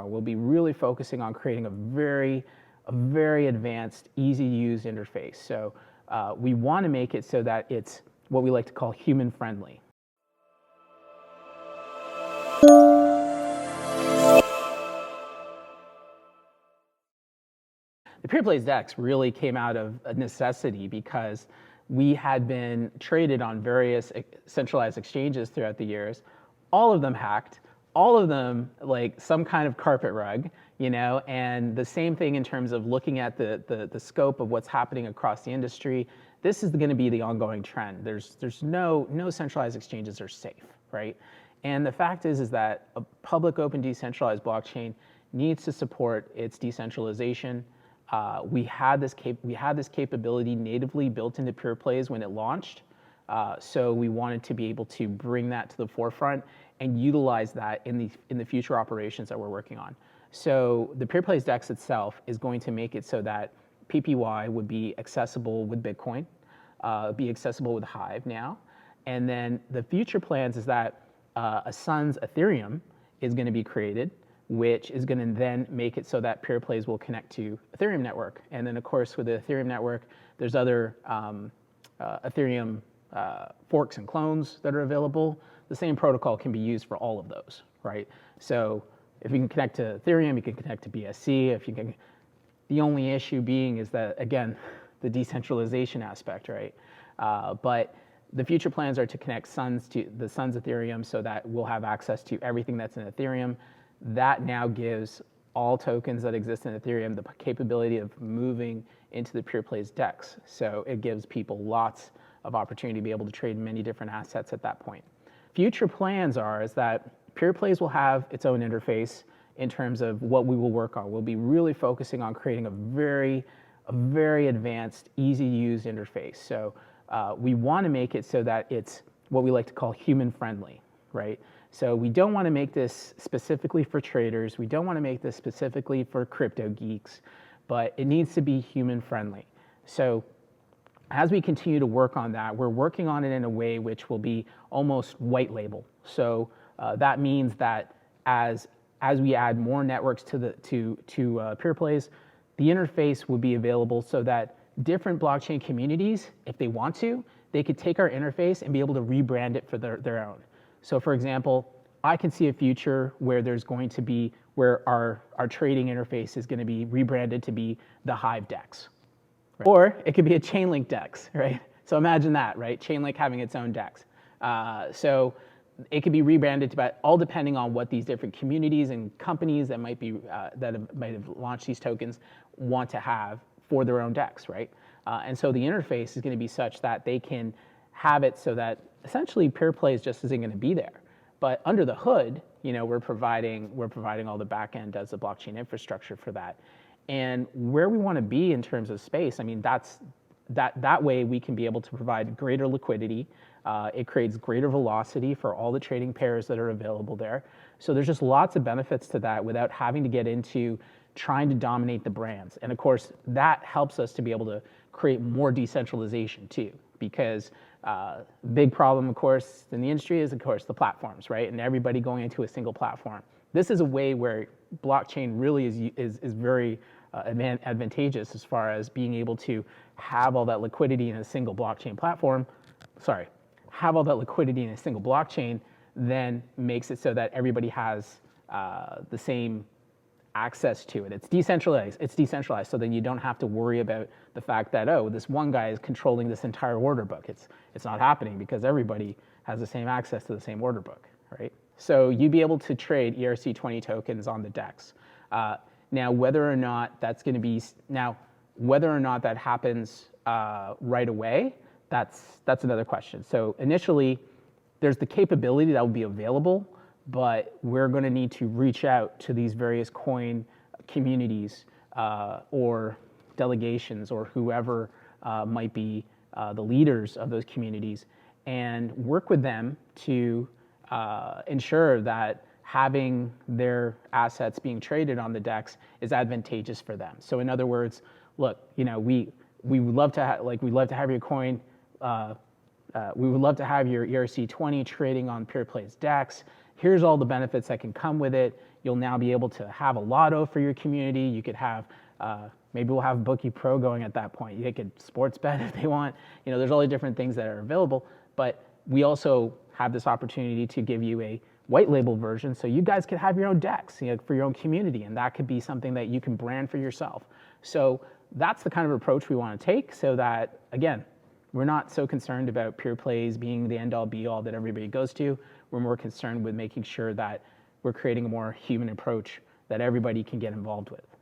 We'll be really focusing on creating a very advanced, easy-to-use interface. So we want to make it so that it's what we like to call human-friendly. The Peerplays DEX really came out of a necessity because we had been traded on various centralized exchanges throughout the years, all of them hacked, all of them like some kind of carpet rug, you know, and the same thing in terms of looking at the scope of what's happening across the industry. This is going to be the ongoing trend. There's no centralized exchanges are safe, right? And the fact is that a public open decentralized blockchain needs to support its decentralization. We had this capability natively built into Peerplays when it launched. So we wanted to be able to bring that to the forefront and utilize that in the future operations that we're working on. So the Peerplays DEX itself is going to make it so that PPY would be accessible with Bitcoin, be accessible with Hive now. And then the future plans is that a Sun's Ethereum is going to be created, which is going to then make it so that Peerplays will connect to Ethereum network. And then of course with the Ethereum network, there's other Ethereum forks and clones that are available. The same protocol can be used for all of those, right? So if you can connect to Ethereum, you can connect to BSC. If you can, the only issue being is that, again, the decentralization aspect, right? But the future plans are to connect Suns to the Suns Ethereum so that we'll have access to everything that's in Ethereum. That now gives all tokens that exist in Ethereum the capability of moving into the Peerplays DEX. So it gives people lots of opportunity to be able to trade many different assets at that point. Future plans is that Peerplays will have its own interface in terms of what we will work on. We'll be really focusing on creating a very advanced, easy-to-use interface. So we want to make it so that it's what we like to call human-friendly, right? So we don't want to make this specifically for traders. We don't want to make this specifically for crypto geeks, but it needs to be human-friendly. So as we continue to work on that, we're working on it in a way which will be almost white label. So that means that as we add more networks to Peerplays, the interface will be available so that different blockchain communities, if they want to, they could take our interface and be able to rebrand it for their own. So for example, I can see a future where there's going to be, where our trading interface is going to be rebranded to be the Hive DEX. Right? Or it could be a Chainlink DEX, right? So imagine that, right? Chainlink having its own DEX. So it could be rebranded to all depending on what these different communities and companies that might have launched these tokens want to have for their own DEX, right? And so the interface is going to be such that they can have it so that essentially Peerplays just isn't going to be there. But under the hood, you know, we're providing all the backend as the blockchain infrastructure for that. And where we want to be in terms of space, I mean, that way we can be able to provide greater liquidity. It creates greater velocity for all the trading pairs that are available there. So there's just lots of benefits to that without having to get into trying to dominate the brands. And of course, that helps us to be able to create more decentralization too, because big problem, of course, in the industry is, of course, the platforms, right? And everybody going into a single platform. This is a way where blockchain really is very advantageous as far as being able to have all that liquidity in a single blockchain platform. Sorry, have all that liquidity in a single blockchain, then makes it so that everybody has the same access to it. It's decentralized, so then you don't have to worry about the fact that, oh, this one guy is controlling this entire order book. It's not happening because everybody has the same access to the same order book, right? So you'd be able to trade ERC20 tokens on the DEX. Now, whether or not that's going to be, whether or not that happens right away, that's another question. So initially, there's the capability that will be available, but we're going to need to reach out to these various coin communities or delegations or whoever might be the leaders of those communities and work with them to ensure that having their assets being traded on the DEX is advantageous for them. So in other words, look, you know, we would love to we'd love to have your coin. We would love to have your ERC20 trading on Peerplays DEX. Here's all the benefits that can come with it. You'll now be able to have a lotto for your community. You could have, maybe we'll have Bookie Pro going at that point. They could sports bet if they want. There's all the different things that are available, but we also have this opportunity to give you a white label version so you guys could have your own DEX for your own community, and that could be something that you can brand for yourself. So that's the kind of approach we want to take, so that, again, we're not so concerned about Peerplays being the end-all be-all that everybody goes to. We're more concerned with making sure that we're creating a more human approach that everybody can get involved with.